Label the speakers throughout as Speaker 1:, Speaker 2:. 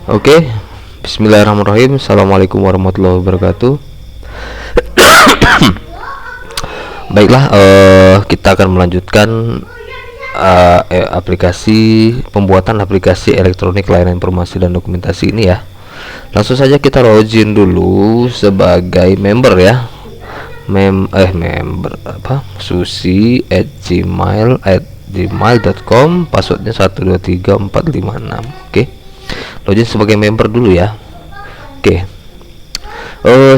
Speaker 1: Oke, bismillahirrahmanirrahim. Assalamualaikum warahmatullahi wabarakatuh. Baiklah, kita akan melanjutkan pembuatan aplikasi elektronik layanan informasi dan dokumentasi ini ya. Langsung saja kita login dulu sebagai member ya. Member susi@gmail.com, passwordnya 123456. Oke, login sebagai member dulu ya. Oke.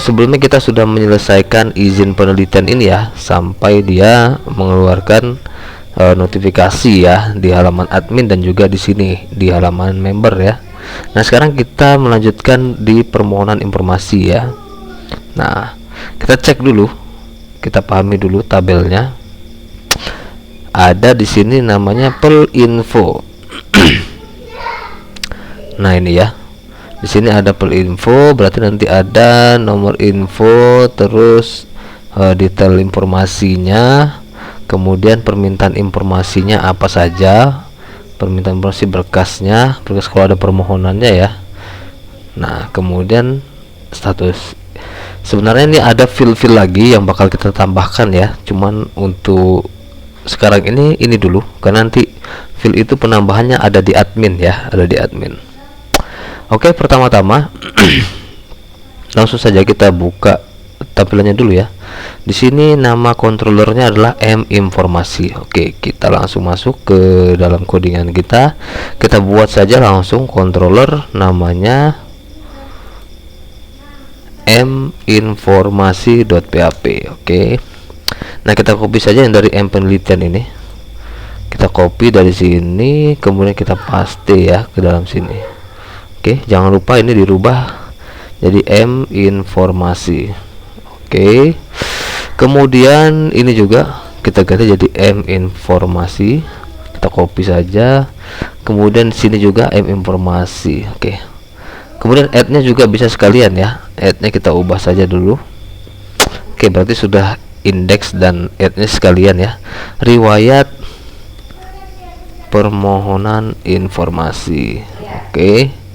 Speaker 1: Sebelumnya kita sudah menyelesaikan izin penelitian ini ya, sampai dia mengeluarkan notifikasi ya di halaman admin dan juga di sini di halaman member ya. Nah, sekarang kita melanjutkan di permohonan informasi ya. Nah, kita cek dulu, kita pahami dulu tabelnya. Ada di sini namanya pelinfo. Nah, ini ya. Di sini ada pelinfo, berarti nanti ada nomor info, terus detail informasinya, kemudian permintaan informasinya apa saja, permintaan informasi berkas kalau ada permohonannya ya. Nah, kemudian status. Sebenarnya ini ada file-file lagi yang bakal kita tambahkan ya, cuman untuk sekarang ini dulu, karena nanti file itu penambahannya ada di admin ya, ada di admin. Oke, pertama-tama langsung saja kita buka tampilannya dulu ya. Di sini nama controllernya adalah M informasi. Oke, kita langsung masuk ke dalam codingan kita. Kita buat saja langsung controller namanya M informasi.php. Oke. Nah, kita copy saja yang dari M penelitian ini. Kita copy dari sini, kemudian kita paste ya ke dalam sini. Oke, jangan lupa ini dirubah jadi M informasi. Oke, kemudian ini juga kita ganti jadi M informasi. Kita copy saja, kemudian sini juga M informasi. Oke, kemudian add-nya juga bisa sekalian ya. Add-nya kita ubah saja dulu. Oke, berarti sudah indeks dan add-nya sekalian ya. Riwayat permohonan informasi. Oke,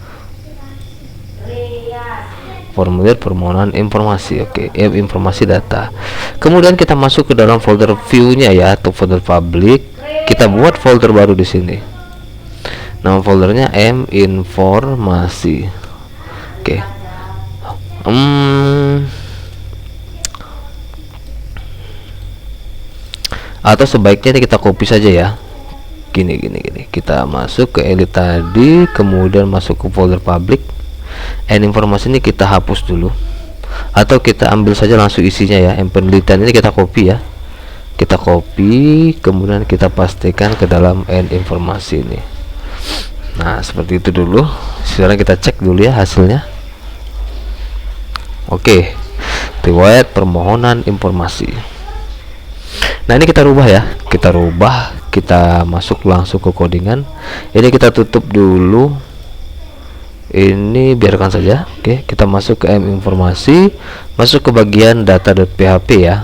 Speaker 1: formulir permohonan informasi. Oke, informasi data. Kemudian kita masuk ke dalam folder view-nya ya, atau folder public. Kita buat folder baru di sini. Nama foldernya M informasi. Oke. Atau sebaiknya ini kita copy saja ya. Gini. Kita masuk ke edit tadi, kemudian masuk ke folder public. Informasi ini kita hapus dulu, atau kita ambil saja langsung isinya ya. Yang penelitian ini kita copy ya, kita copy, kemudian kita pastikan ke dalam informasi ini. Nah, seperti itu dulu. Sekarang kita cek dulu ya hasilnya. Oke, riwayat permohonan informasi. Nah, ini kita rubah ya, kita masuk langsung ke codingan. Ini kita tutup dulu, ini biarkan saja. Oke, kita masuk ke M informasi, masuk ke bagian data.php ya.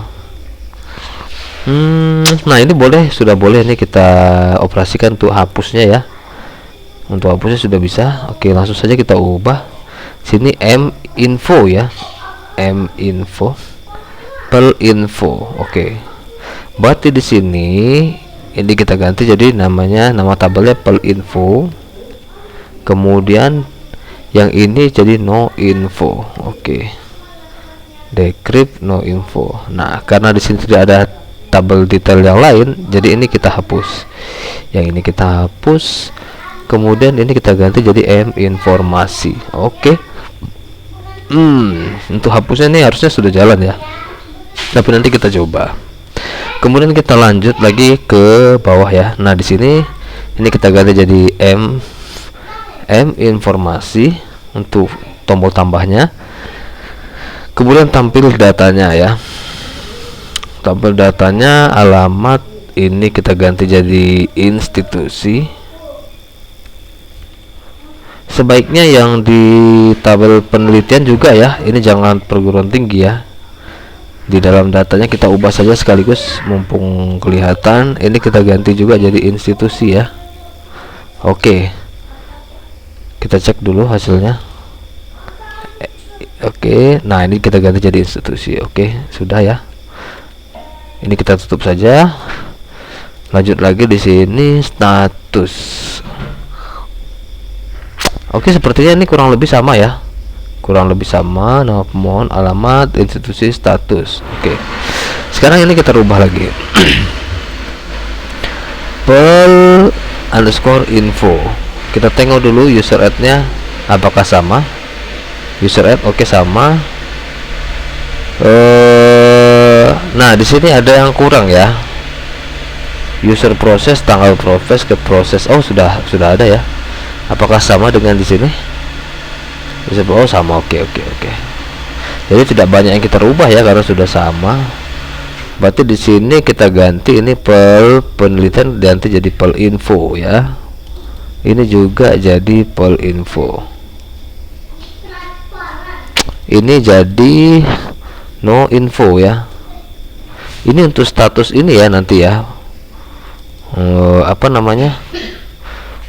Speaker 1: Nah, ini sudah boleh nih kita operasikan untuk hapusnya ya. Untuk hapusnya sudah bisa. Oke, langsung saja kita ubah sini M info ya, M info pelinfo. Oke, berarti di sini ini kita ganti jadi nama tabelnya pelinfo, kemudian yang ini jadi no info. Oke, decrypt no info. Nah, karena di sini tidak ada tabel detail yang lain, jadi ini kita hapus. Yang ini kita hapus, kemudian ini kita ganti jadi M informasi. Oke. Untuk hapusnya ini harusnya sudah jalan ya, tapi nanti kita coba. Kemudian kita lanjut lagi ke bawah ya. Nah, di sini ini kita ganti jadi M informasi untuk tombol tambahnya. Kemudian tampil datanya ya, tampil datanya, alamat ini kita ganti jadi institusi. Sebaiknya yang di tabel penelitian juga ya, ini jangan perguruan tinggi ya. Di dalam datanya kita ubah saja sekaligus mumpung kelihatan. Ini kita ganti juga jadi institusi ya. Oke. Kita cek dulu hasilnya. Oke, nah ini kita ganti jadi institusi. Oke, sudah ya. Ini kita tutup saja. Lanjut lagi di sini status. Oke, sepertinya ini kurang lebih sama ya. Kurang lebih sama, nama pemohon, alamat, institusi, status. Oke. Sekarang ini kita rubah lagi. Pel underscore info. Kita tengok dulu user ad-nya apakah sama. User ad oke sama. Nah, di sini ada yang kurang ya. User proses, tanggal proses ke proses. Oh, sudah ada ya. Apakah sama dengan di sini? Oh, sama. Oke. Jadi tidak banyak yang kita rubah ya karena sudah sama. Berarti di sini kita ganti ini pel penelitian ganti jadi pel info ya. Ini juga jadi pel info. Ini jadi no info ya. Ini untuk status ini ya nanti ya. Apa namanya?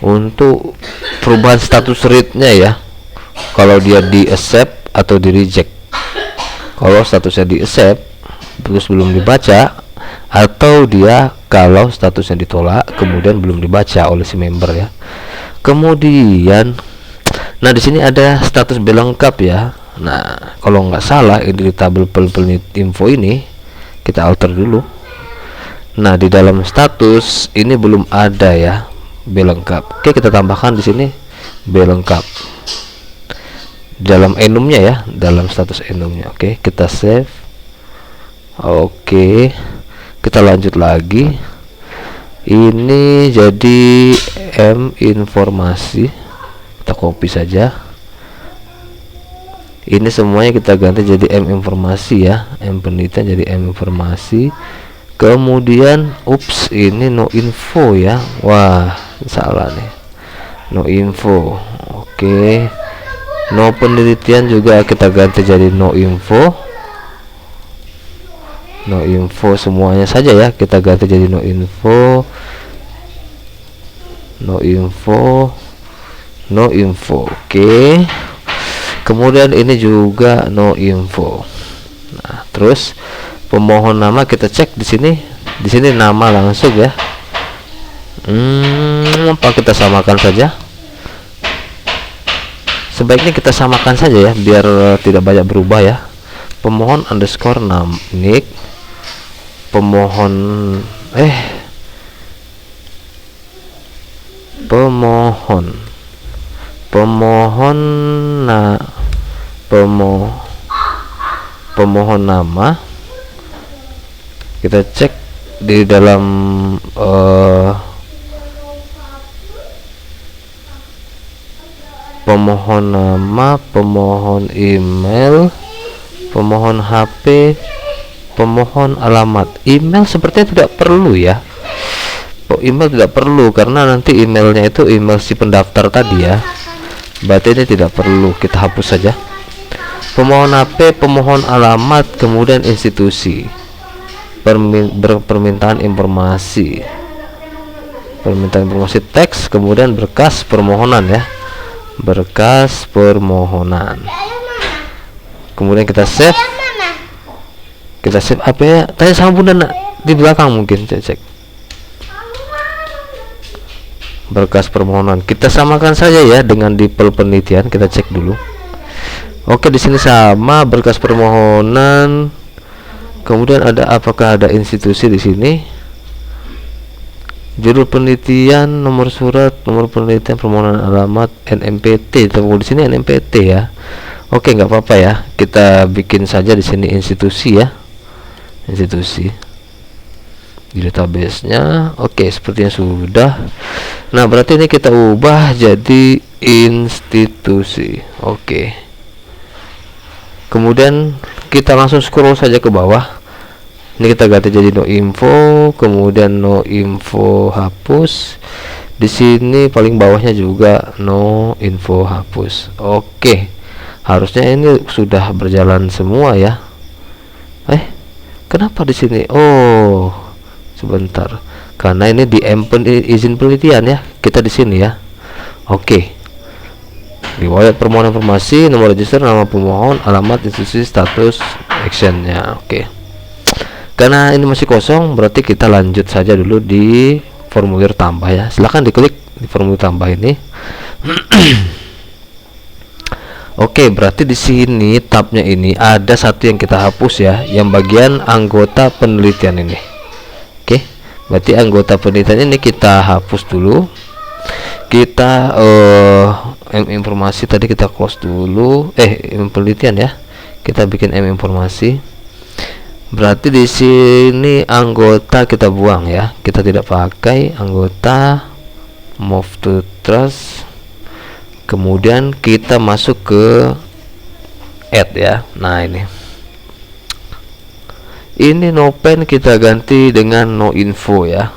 Speaker 1: Untuk perubahan status read-nya ya. Kalau dia di accept atau di reject. Kalau statusnya di accept terus belum dibaca, atau dia kalau statusnya ditolak kemudian belum dibaca oleh si member ya. Kemudian nah di sini ada status B lengkap ya. Nah, kalau nggak salah ini di tabel info ini kita alter dulu. Nah, di dalam status ini belum ada ya B lengkap. Oke, kita tambahkan di sini B lengkap dalam enumnya ya, dalam status enumnya. Oke, kita save. Oke, kita lanjut lagi. Ini jadi M informasi, kita copy saja. Ini semuanya kita ganti jadi M informasi ya, M penelitian jadi M informasi. Kemudian ups, ini no info ya. Wah, salah nih, no info. Oke, no penelitian juga kita ganti jadi no info. No info semuanya saja ya, kita ganti jadi no info. No info, no info. Oke. Kemudian ini juga no info. Nah, terus pemohon nama kita cek di sini. Di sini nama langsung ya. Apa kita samakan saja? Sebaiknya kita samakan saja ya, biar tidak banyak berubah ya. Pemohon underscore nick. Pemohon pemohon nama kita cek di dalam pemohon nama, pemohon email, pemohon HP, pemohon alamat. Email sepertinya tidak perlu ya. Email tidak perlu karena nanti emailnya itu email si pendaftar tadi ya. Berarti ini tidak perlu, kita hapus saja. Pemohon HP, pemohon alamat, kemudian institusi, permintaan informasi, teks, kemudian berkas permohonan ya, berkas permohonan. Kemudian kita save. Apa ya? Tanya sama bunda nak di belakang mungkin, cek berkas permohonan. Kita samakan saja ya dengan di penelitian, kita cek dulu. Oke, di sini sama berkas permohonan. Kemudian ada apakah ada institusi di sini? Judul penelitian, nomor surat, nomor penelitian, permohonan alamat, NMPT. Tunggu di sini NMPT ya. Oke, nggak apa-apa ya. Kita bikin saja di sini institusi ya. Institusi di database-nya. Oke, sepertinya sudah. Nah, berarti ini kita ubah jadi institusi. Oke. Kemudian kita langsung scroll saja ke bawah. Ini kita ganti jadi no info, kemudian no info hapus. Di sini paling bawahnya juga no info hapus. Oke. Harusnya ini sudah berjalan semua ya. Kenapa di sini? Oh, sebentar. Karena ini di izin penelitian ya. Kita di sini ya. Oke. riwayat permohonan informasi, nomor register, nama pemohon, alamat, institusi, status actionnya. Oke, karena ini masih kosong, berarti kita lanjut saja dulu di formulir tambah ya. Silahkan diklik di formulir tambah ini. Oke, berarti di sini tabnya ini ada satu yang kita hapus ya, yang bagian anggota penelitian ini. Oke, berarti anggota penelitian ini kita hapus dulu. Kita informasi tadi kita close dulu. Penelitian ya, kita bikin informasi. Berarti di sini anggota kita buang ya, kita tidak pakai anggota. Move to trust. Kemudian kita masuk ke add ya. Nah, ini no pen kita ganti dengan no info ya.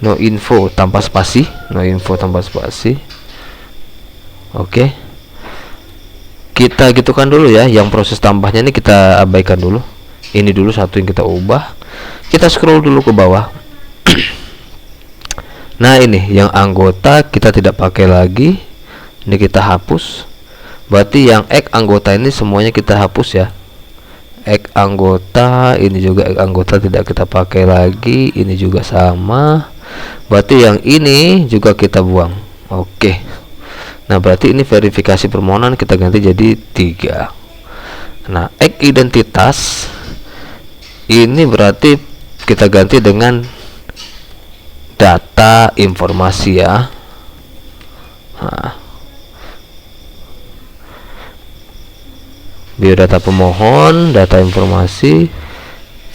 Speaker 1: No info tanpa spasi, no info tanpa spasi. Oke, kita gitukan dulu ya. Yang proses tambahnya ini kita abaikan dulu. Ini dulu satu yang kita ubah. Kita scroll dulu ke bawah. Nah, ini yang anggota kita tidak pakai lagi, ini kita hapus. Berarti yang ek anggota ini semuanya kita hapus ya. Ek anggota, ini juga ek anggota tidak kita pakai lagi, ini juga sama. Berarti yang ini juga kita buang. Oke, nah berarti ini verifikasi permohonan kita ganti jadi 3. Nah, ek identitas ini berarti kita ganti dengan data informasi ya. Nah, biodata pemohon, data informasi,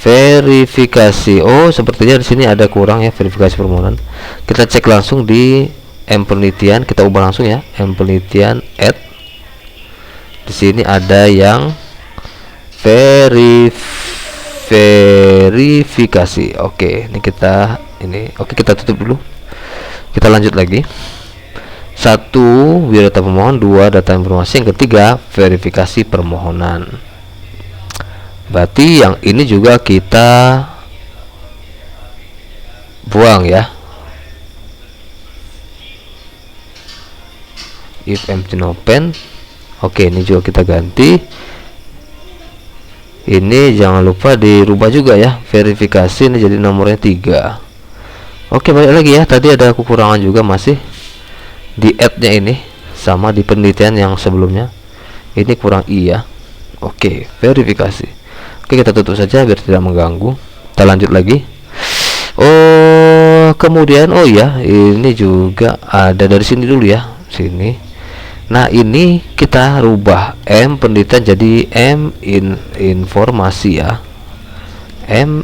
Speaker 1: verifikasi. Oh, sepertinya di sini ada kurang ya verifikasi permohonan. Kita cek langsung di penelitian, kita ubah langsung ya. Penelitian add. Di sini ada yang verifikasi. Oke, ini kita oke, kita tutup dulu. Kita lanjut lagi. 1 biodata pemohon, 2 data informasi, yang ketiga verifikasi permohonan. Berarti yang ini juga kita buang ya. If empty no pen. Oke, ini juga kita ganti. Ini jangan lupa dirubah juga ya, verifikasi ini jadi nomornya 3. Oke, balik lagi ya. Tadi ada kekurangan juga masih di add-nya ini, sama di penelitian yang sebelumnya. Ini kurang i ya. Oke, verifikasi. Oke, kita tutup saja biar tidak mengganggu. Kita lanjut lagi. Oh, kemudian ya, ini juga ada dari sini dulu ya, sini. Nah, ini kita rubah penelitian jadi informasi ya.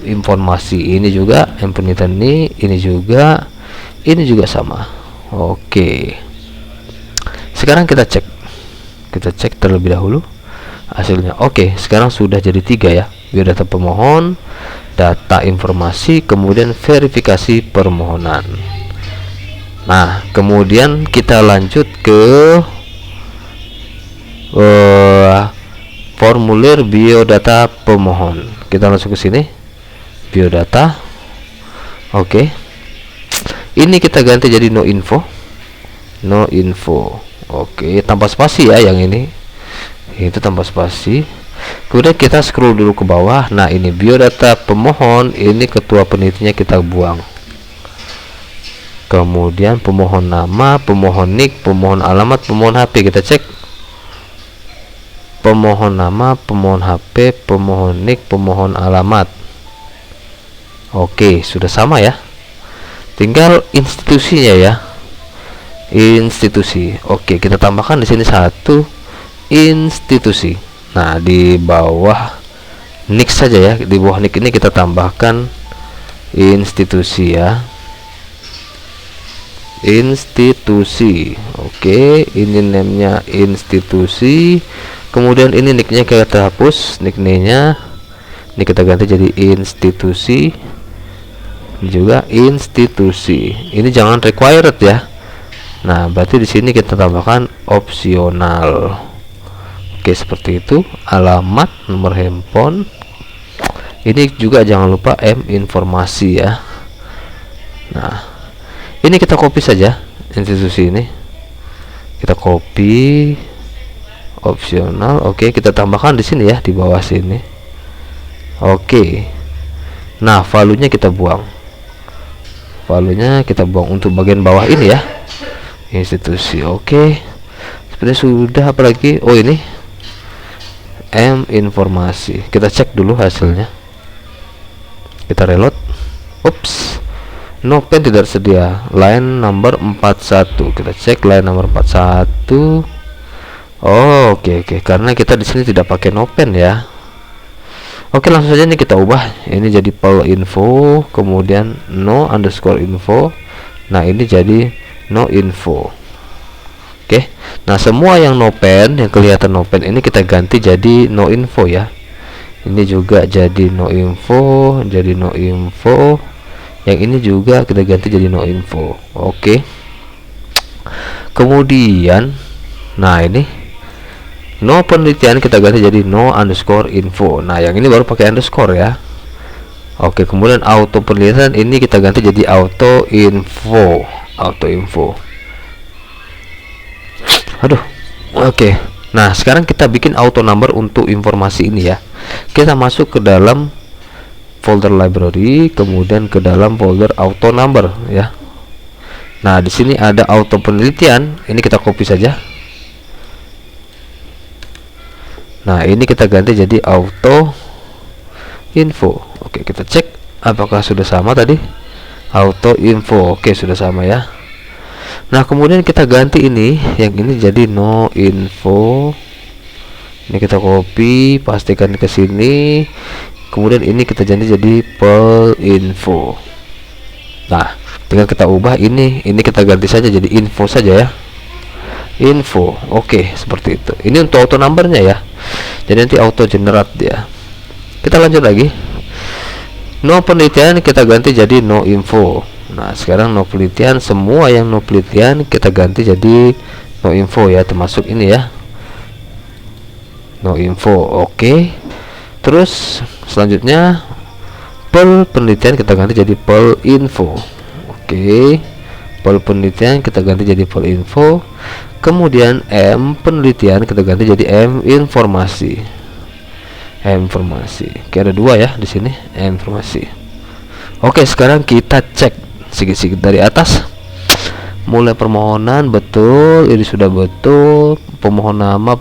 Speaker 1: Informasi ini juga penelitian ini juga sama. Oke, sekarang kita cek terlebih dahulu hasilnya. Oke, sekarang sudah jadi 3 ya. Biodata pemohon, data informasi, kemudian verifikasi permohonan. Nah, kemudian kita lanjut ke formulir biodata pemohon. Kita langsung ke sini, biodata. Oke, ini kita ganti jadi no info. Oke, tanpa spasi ya. Yang ini itu tanpa spasi. Kemudian kita scroll dulu ke bawah. Nah, ini biodata pemohon, ini ketua penelitiannya kita buang. Kemudian pemohon nama, pemohon nik, pemohon alamat, pemohon HP. Kita cek pemohon nama, pemohon HP, pemohon nik, pemohon alamat. Oke, sudah sama ya. Tinggal institusinya ya. Institusi. Oke, kita tambahkan di sini 1 institusi. Nah, di bawah nik saja ya. Di bawah nik ini kita tambahkan institusi ya. Institusi. Oke, ini namanya institusi. Kemudian ini nicknya kita hapus, nickname-nya ini kita ganti jadi institusi. Ini juga institusi. Ini jangan required ya. Nah, berarti di sini kita tambahkan opsional. Oke, seperti itu. Alamat, nomor handphone. Ini juga jangan lupa informasi ya. Nah, ini kita copy saja institusi ini. kita copy, opsional. Oke, kita tambahkan di sini ya, di bawah sini. Oke, nah value-nya kita buang, untuk bagian bawah ini ya, institusi. Oke, seperti sudah. Apalagi, oh ini informasi, kita cek dulu hasilnya, kita reload. Ups, no pen tidak tersedia, line number 41. Kita cek line number 41. Oh, oke, karena kita di sini tidak pakai no pen ya. Oke, langsung saja ini kita ubah ini jadi pel info, kemudian no underscore info. Nah, ini jadi no info. Oke, nah semua yang no pen, yang kelihatan no pen ini kita ganti jadi no info ya. Ini juga jadi no info, jadi no info. Yang ini juga kita ganti jadi no info. Oke, kemudian nah ini no penelitian kita ganti jadi no underscore info. Nah, yang ini baru pakai underscore ya. Oke, kemudian auto penelitian ini kita ganti jadi auto info. Aduh. Oke, nah sekarang kita bikin auto number untuk informasi ini ya. Kita masuk ke dalam folder library, kemudian ke dalam folder auto number ya. Nah, di sini ada auto penelitian, ini kita copy saja. Nah, ini kita ganti jadi auto info. Oke, kita cek apakah sudah sama tadi. Auto info. Oke, sudah sama ya. Nah, kemudian kita ganti ini, yang ini jadi no info. Ini kita copy, pastikan ke sini. Kemudian ini kita ganti jadi pel info. Nah, tinggal kita ubah ini kita ganti saja jadi info saja ya. Info. Oke, seperti itu. Ini untuk auto numbernya ya. Jadi nanti auto generate dia. Kita lanjut lagi. No penelitian kita ganti jadi no info. Nah, sekarang no penelitian, semua yang no penelitian kita ganti jadi no info ya, termasuk ini ya. No info. Oke. Terus selanjutnya pel penelitian kita ganti jadi pel info. Oke, pel penelitian kita ganti jadi pel info. Kemudian M penelitian kita ganti jadi M informasi. Oke, ada dua ya di sini, informasi. Oke, sekarang kita cek sedikit dari atas. Mulai permohonan betul, ini sudah betul. Pemohon nama,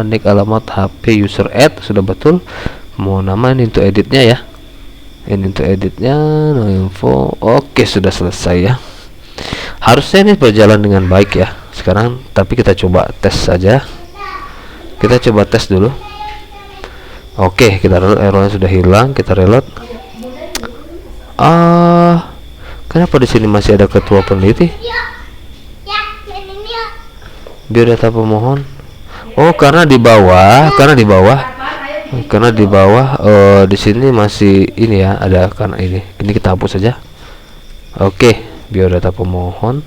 Speaker 1: nick, alamat, HP, user add sudah betul. Pemohon nama ini untuk editnya ya. Ini untuk editnya, no info. Oke, sudah selesai ya. Harusnya ini berjalan dengan baik ya sekarang, tapi kita coba tes saja. Kita coba tes dulu. Oke, kita reload, errornya sudah hilang. Kita reload. Kenapa di sini masih ada ketua peneliti? Biar data pemohon. Oh, karena di bawah di sini masih ini ya, ada karena ini kita hapus saja. Oke, biar data pemohon.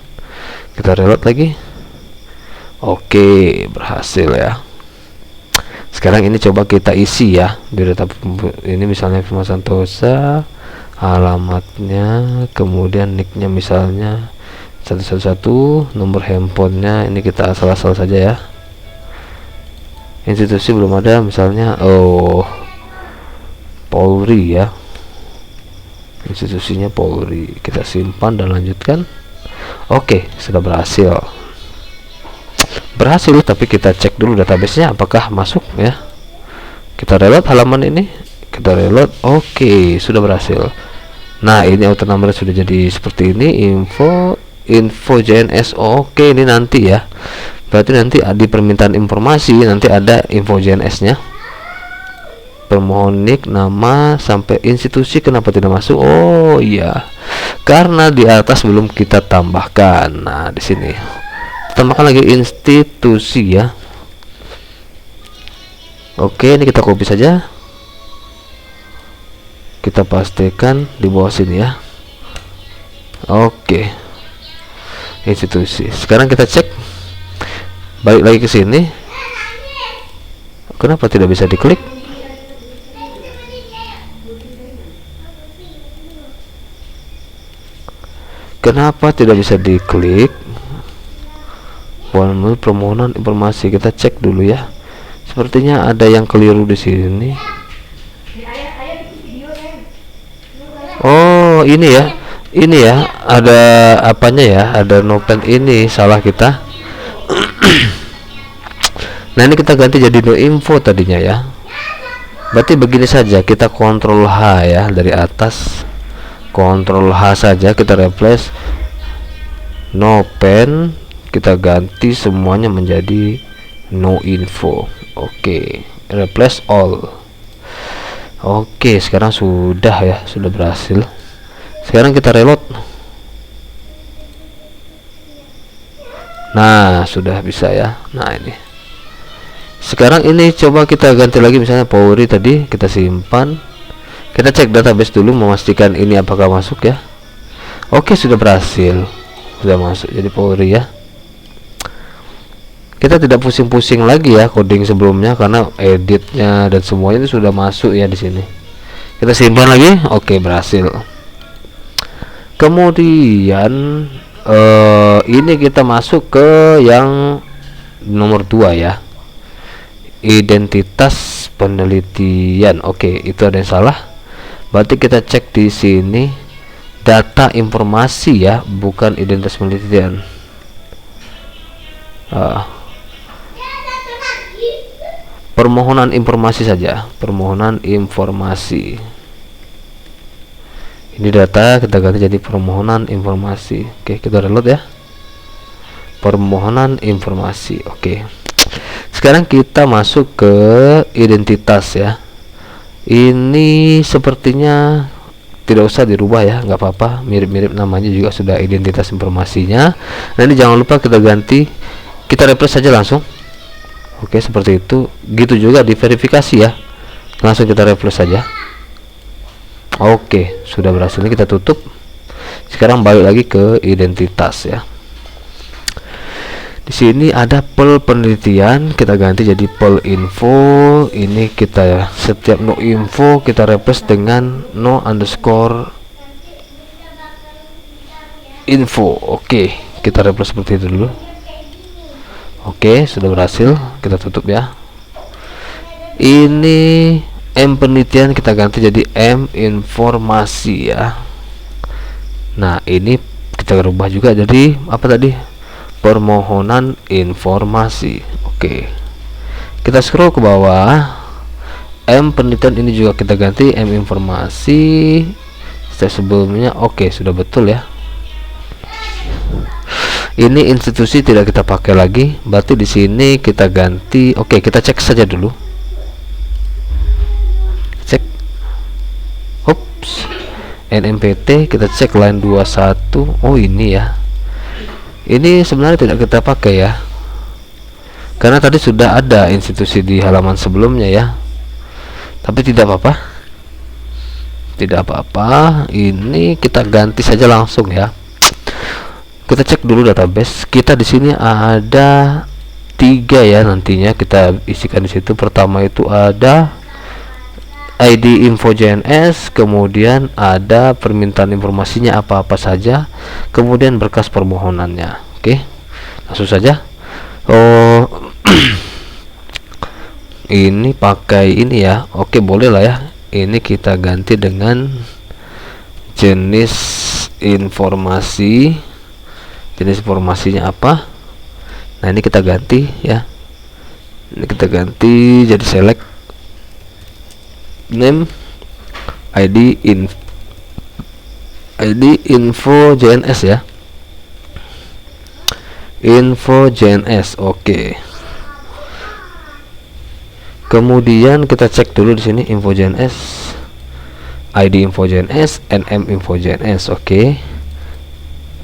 Speaker 1: Kita reload lagi. Oke, berhasil ya. Sekarang ini coba kita isi ya, biar data ini misalnya Firman Santosa, alamatnya, kemudian nicknya misalnya 111, nomor handphonenya ini kita asal-asal saja ya. Institusi belum ada, misalnya Polri ya, institusinya Polri. Kita simpan dan lanjutkan. Oke, sudah berhasil, tapi kita cek dulu databasenya apakah masuk ya. Kita reload halaman ini, kita reload. Oke, sudah berhasil. Nah, ini auto number sudah jadi seperti ini. Info JNS. Oke, ini nanti ya, berarti nanti di permintaan informasi nanti ada info JNS nya, permohon nick, nama, sampai institusi. Kenapa tidak masuk? Oh iya, karena di atas belum kita tambahkan. Nah, di sini tambahkan lagi institusi ya. Oke, ini kita copy saja, kita pastikan di bawah sini ya. Oke, institusi. Sekarang kita cek, balik lagi ke sini. Kenapa tidak bisa diklik? Kenapa tidak bisa diklik? permohonan informasi. Kita cek dulu ya. Sepertinya ada yang keliru di sini. Oh, ini ya. Ini ya, ada apanya ya? Ada nopen, ini salah kita. Nah, ini kita ganti jadi no info tadinya ya. Berarti begini saja, kita kontrol H ya dari atas. Kontrol H saja, kita replace no pen, kita ganti semuanya menjadi no info. Oke, replace all. Oke, sekarang sudah ya, sudah berhasil. Sekarang kita reload. Nah, sudah bisa ya. Nah, ini sekarang ini coba kita ganti lagi, misalnya Powery tadi kita simpan. Kita cek database dulu memastikan ini apakah masuk ya. Oke, sudah berhasil, sudah masuk jadi Powery ya. Kita tidak pusing-pusing lagi ya coding sebelumnya, karena editnya dan semuanya itu sudah masuk ya di sini. Kita simpan lagi. Oke, berhasil. Kemudian ini kita masuk ke yang nomor 2 ya, identitas penelitian. Oke, itu ada yang salah. Berarti kita cek di sini data informasi ya, bukan identitas penelitian. Permohonan informasi saja, permohonan informasi. Ini data, kita ganti jadi permohonan informasi. Oke, kita reload ya. Permohonan informasi. Oke. Sekarang kita masuk ke identitas ya. Ini sepertinya tidak usah dirubah ya, nggak apa-apa, mirip-mirip namanya juga sudah identitas informasinya. Nah, ini jangan lupa kita ganti, kita replace saja langsung. Oke, seperti itu. Gitu juga di verifikasi ya, langsung kita replace saja. Oke, sudah berhasil. Ini kita tutup. Sekarang balik lagi ke identitas ya. Di sini ada pel penelitian, kita ganti jadi pel info. Ini kita setiap no info kita replace dengan no underscore info. Oke, kita replace seperti itu dulu. Oke, sudah berhasil. Kita tutup ya. Ini M penelitian kita ganti jadi M informasi ya. Nah, ini kita rubah juga jadi apa tadi? Permohonan informasi. Oke. Kita scroll ke bawah. M penelitian ini juga kita ganti M informasi. Step sebelumnya oke, sudah betul ya. Ini institusi tidak kita pakai lagi. Berarti di sini kita ganti. Oke, kita cek saja dulu. NMPT kita cek line 21. Oh, ini ya, ini sebenarnya tidak kita pakai ya, karena tadi sudah ada institusi di halaman sebelumnya ya. Tapi tidak apa-apa, tidak apa-apa, ini kita ganti saja langsung ya. Kita cek dulu database kita. Di sini ada 3 ya, nantinya kita isikan di situ. Pertama itu ada ID info JNS, kemudian ada permintaan informasinya apa-apa saja, kemudian berkas permohonannya. Oke, langsung saja. Oh, ini pakai ini ya. Oke, boleh lah ya. Ini kita ganti dengan jenis informasi. Jenis informasinya apa? Nah, ini kita ganti ya. Ini kita ganti jadi select name ID info JNS ya, info JNS. Oke, kemudian kita cek dulu di sini info JNS, ID info JNS, NM info JNS. Oke,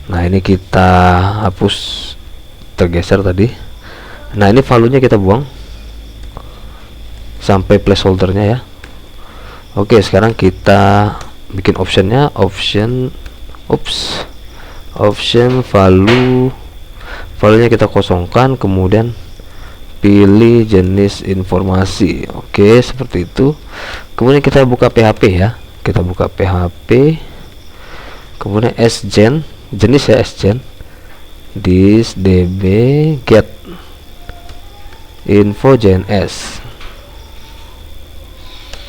Speaker 1: nah ini kita hapus, tergeser tadi. Nah, ini value nya kita buang sampai placeholdernya ya. Oke, sekarang kita bikin optionnya, option value-nya kita kosongkan, kemudian pilih jenis informasi. Oke, seperti itu. Kemudian kita buka PHP ya, kita buka PHP, kemudian sgen, jenis ya sgen, this db get info JNS.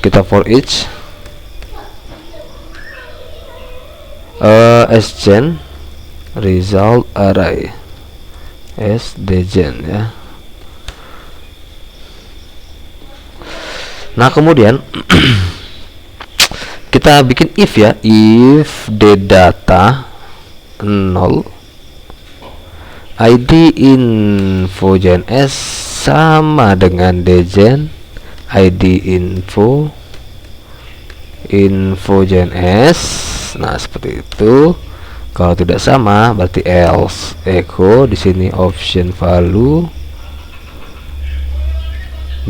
Speaker 1: Kita for each sgen result array sdgen ya. Nah kemudian kita bikin if ya, if ddata 0 id info JNS sama dengan dgen id info JNS. Nah seperti itu. Kalau tidak sama berarti else echo di sini option value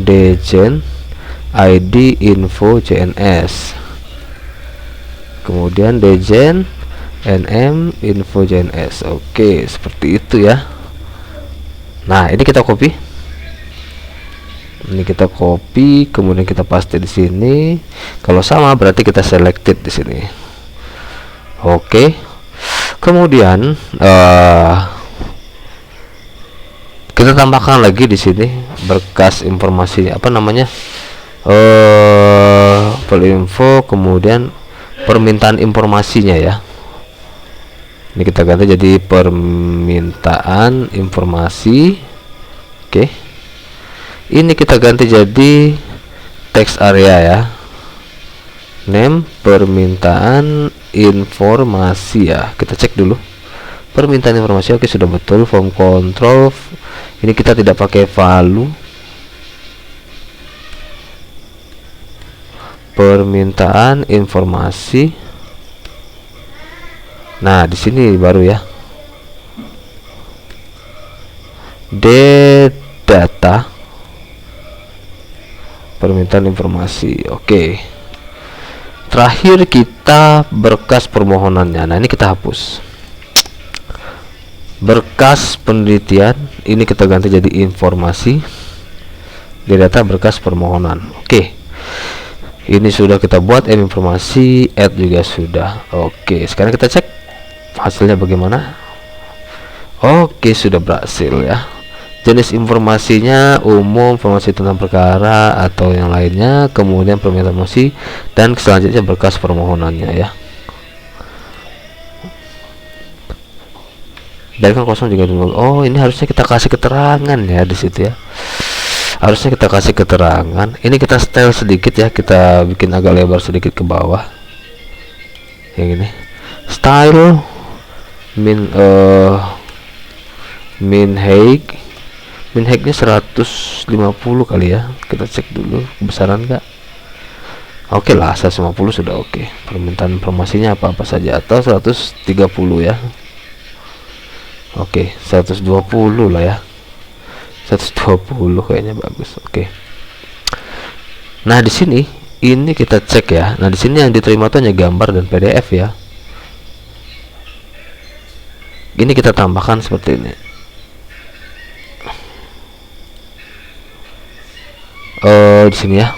Speaker 1: dgen id info JNS, kemudian dgen nm info JNS. Oke, seperti itu ya. Nah ini kita copy, kemudian kita paste di sini. Kalau sama berarti kita selected di sini. Oke, kemudian kita tambahkan lagi di sini berkas informasi apa namanya, info, kemudian permintaan informasinya ya. Ini kita ganti jadi permintaan informasi. Oke, ini kita ganti jadi text area ya, name permintaan informasi ya. Kita cek dulu permintaan informasi. Oke, sudah betul. Form control ini kita tidak pakai value, permintaan informasi. Nah di sini baru ya, data permintaan informasi. Oke, terakhir kita berkas permohonannya. Nah ini kita hapus berkas penelitian, ini kita ganti jadi informasi di data berkas permohonan. Oke, ini sudah kita buat, informasi, add juga sudah. Oke, sekarang kita cek hasilnya bagaimana. Oke, sudah berhasil ya. Jenis informasinya umum, informasi tentang perkara atau yang lainnya, kemudian permintaan informasi, dan selanjutnya berkas permohonannya ya. Biarkan kosong juga dulu. Oh, ini harusnya kita kasih keterangan ya di situ ya. Harusnya kita kasih keterangan. Ini kita style sedikit ya, kita bikin agak lebar sedikit ke bawah. Yang ini style min height nya 150 kali ya. Kita cek dulu kebesaran enggak. Oke lah, 150 sudah oke. Permintaan informasinya apa saja, atau 130 ya. Oke, 120 lah ya. 120 kayaknya bagus. Oke. Nah, di sini ini kita cek ya. Nah, di sini yang diterima itu hanya gambar dan PDF ya. Ini kita tambahkan seperti ini. Di sini ya.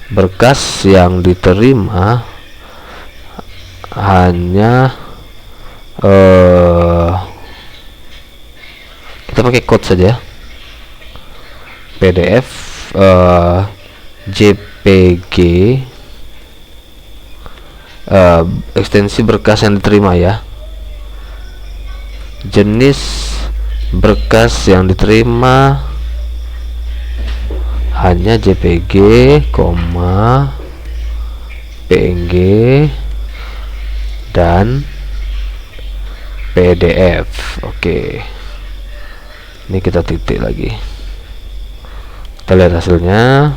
Speaker 1: Berkas yang diterima hanya kita pakai code saja, PDF, JPG, ekstensi berkas yang diterima ya, jenis berkas yang diterima hanya JPG, PNG dan PDF. Oke, ini kita titik lagi, kita lihat hasilnya.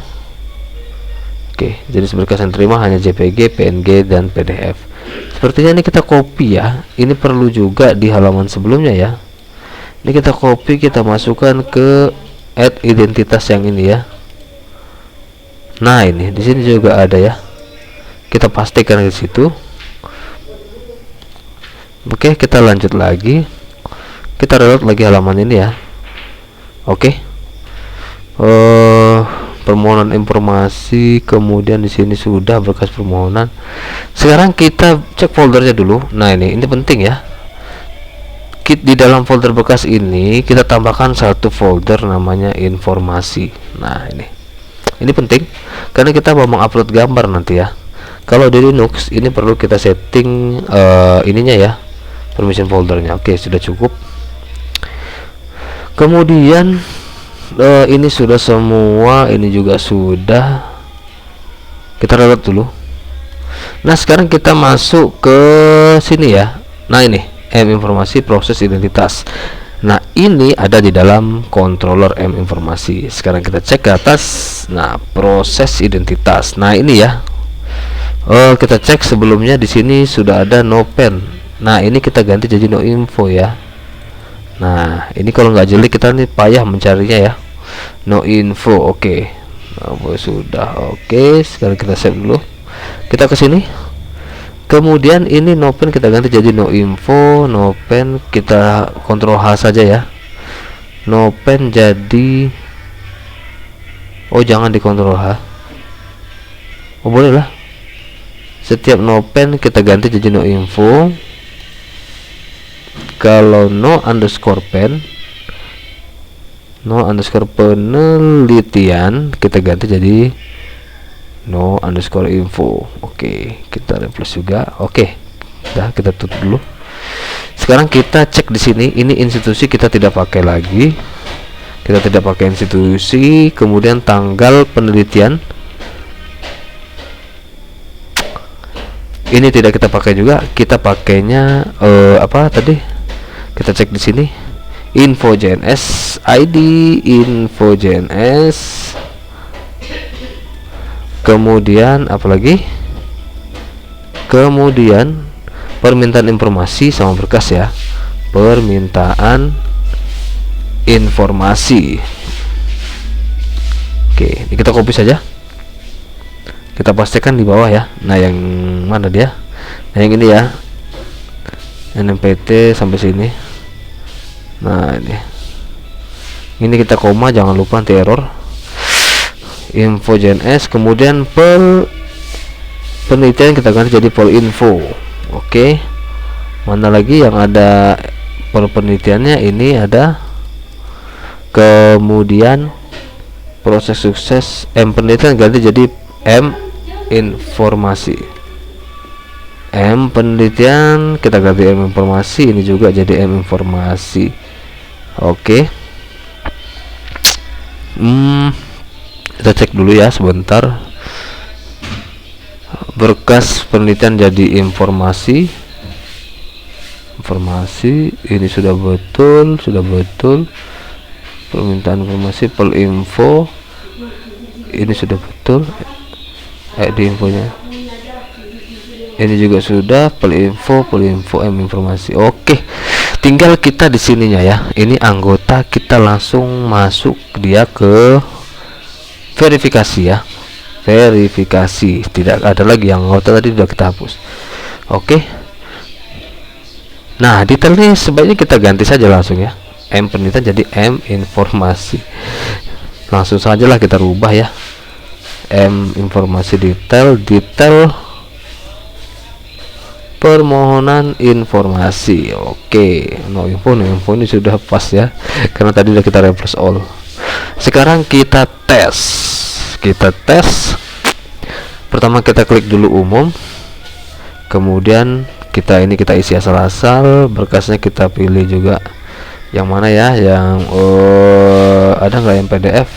Speaker 1: Oke, jenis berkas yang terima hanya JPG, PNG dan PDF. Sepertinya ini kita copy ya. Ini perlu juga di halaman sebelumnya ya. Ini kita copy, kita masukkan ke add identitas yang ini ya. Nah, ini di sini juga ada ya. Kita pastikan di situ. Oke, kita lanjut lagi. Kita reload lagi halaman ini ya. Oke. permohonan informasi, kemudian di sini sudah berkas permohonan. Sekarang kita cek foldernya dulu. Nah, ini penting ya. Di dalam folder bekas ini kita tambahkan satu folder namanya informasi. Nah, ini penting karena kita mau mengupload gambar nanti ya. Kalau di Linux ini perlu kita setting ininya ya, permission foldernya. Oke, sudah cukup. Kemudian ini sudah semua, ini juga sudah. Kita reload dulu. Nah, sekarang kita masuk ke sini ya. Nah, ini informasi proses identitas. Nah, ini ada di dalam controller informasi. Sekarang kita cek ke atas. Nah, proses identitas. Nah, ini ya. Kita cek sebelumnya di sini sudah ada no pen. Nah, ini kita ganti jadi no info ya. Nah, ini kalau nggak jeli kita nih payah mencarinya ya. No info. Oke. Sudah. Oke, sekarang kita save dulu. Kita ke sini. Kemudian ini no pen kita ganti jadi no info. No pen kita kontrol H saja ya. No pen jadi, jangan dikontrol H. Boleh lah. Setiap no pen kita ganti jadi no info. Kalau no underscore pen, no underscore penelitian, kita ganti jadi no underscore info. Oke, kita refresh juga. Oke, dah, kita tutup dulu. Sekarang kita cek di sini. Ini institusi kita tidak pakai lagi. Kita tidak pakai institusi. Kemudian tanggal penelitian ini tidak kita pakai juga. Kita pakainya apa tadi? Kita cek di sini. Info JNS ID, info JNS. Kemudian apalagi? Kemudian permintaan informasi sama berkas ya. Permintaan informasi. Oke, ini kita copy saja. Kita pastikan di bawah ya. Nah, yang mana dia? Nah, yang ini ya. NMPT sampai sini. Nah, ini kita koma, jangan lupa anti error. Info JNS, kemudian penelitian kita ganti jadi info. Oke. Mana lagi yang ada penelitiannya? Ini ada. Kemudian proses sukses penelitian ganti jadi informasi. Penelitian kita ganti informasi, ini juga jadi informasi. Oke. Kita cek dulu ya sebentar. Berkas penelitian jadi informasi. Ini sudah betul. Permintaan informasi info. Ini sudah betul. Di infonya. Ini juga sudah info informasi. Oke. Tinggal kita di sininya ya. Ini anggota, kita langsung masuk dia ke verifikasi ya. Verifikasi, tidak ada lagi yang anggota tadi sudah kita hapus. Oke. Nah, detailnya sebaiknya kita ganti saja langsung ya. Penelitian jadi informasi. Langsung sajalah kita rubah ya. Informasi detail permohonan informasi. Oke, no info ini sudah pas ya, karena tadi udah kita refresh all. Sekarang kita tes. Pertama kita klik dulu umum, kemudian kita isi asal-asal. Berkasnya kita pilih juga yang mana ya, yang ada nggak yang PDF.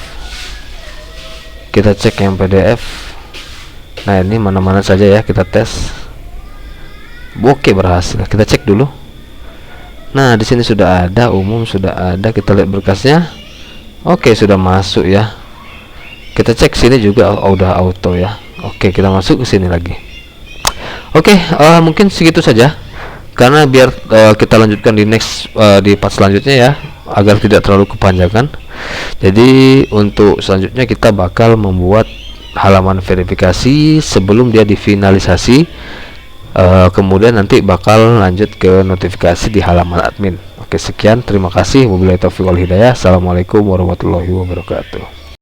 Speaker 1: Kita cek yang PDF. Nah, ini mana-mana saja ya, kita tes. Oke, berhasil. Kita cek dulu. Nah, di sini sudah ada umum, sudah ada. Kita lihat berkasnya. Oke, sudah masuk ya. Kita cek sini juga udah auto ya. Oke, kita masuk ke sini lagi. Oke, mungkin segitu saja. Karena biar kita lanjutkan di di part selanjutnya ya, agar tidak terlalu kepanjangan. Jadi untuk selanjutnya kita bakal membuat halaman verifikasi sebelum dia difinalisasi. Kemudian nanti bakal lanjut ke notifikasi di halaman admin. Oke, sekian, terima kasih. Wabillahi taufiq wal hidayah. Assalamualaikum warahmatullahi wabarakatuh.